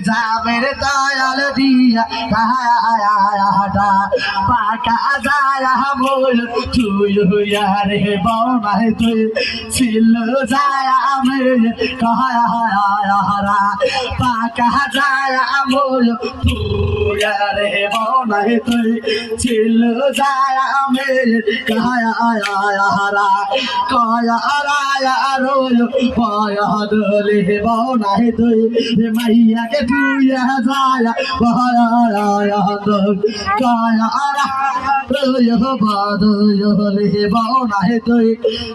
জামের দয়াল দিয়া কায়াটা পাকা যায় মোর তুই রে বনাই তুই ছিল যায় আমি কায়ারা পাকা যায় মোর তুই রে বনাই তুই ছিল যায় আমি কায়ারা কায়ারা রোল পায়াদলে বনাই তুই মাইয়া के तुया जाया बहाया दो कायारा यो बाद यो ले बाउना है तो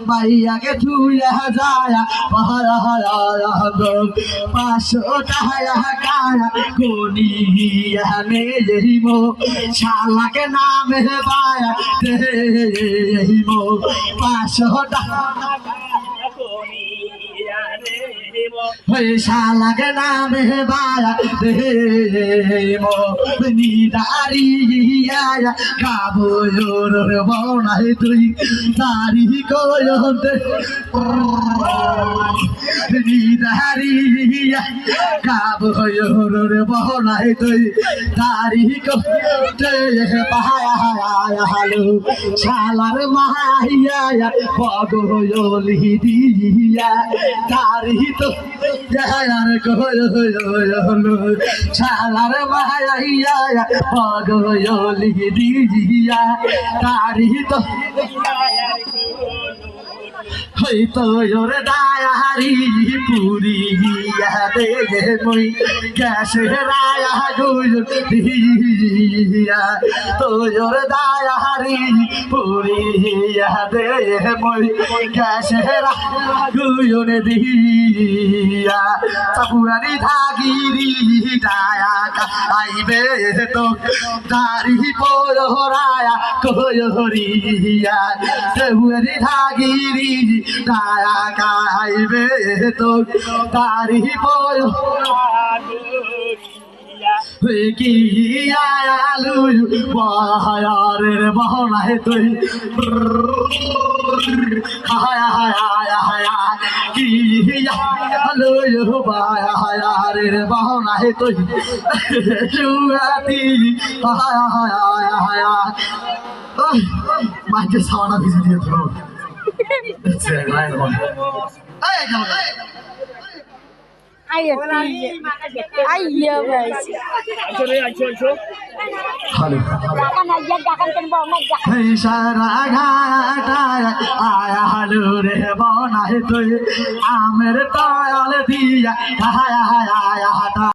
माइया के तुया जाया बहाया दो पासो ताया काया कोनी ने यही मो शाला के नाम है बाया ते यही मो पासो ताया कोनी शाला के नाम है बाया देमो निदारी आया काबो योर बौना है तुई तारी को योते निदारी काबो योर बौना है तुई तारी को ते बाया हालो शालार माया बगो योली दिया तारी तो यार को शालार माया बगो योली दिया तारी तो हई तो योर दायारी पूरी दे मुई कैसे राया गुल दिया तो योर दायारी पूरी दे मुई कैसे राया गुल दिया सपुरानी धागिरी दाया आईबे तो दारी पोराया कोयोरिया सपुरानी धागिरी दाया काइबे तो तारी बोलो की आलू बाहर बहना है तो हाया हाया हाया की आलू बाहर बहना है तो जुआती हाया हाया हाया माइके सावना भिजे दिए तो आमेर ताल दिया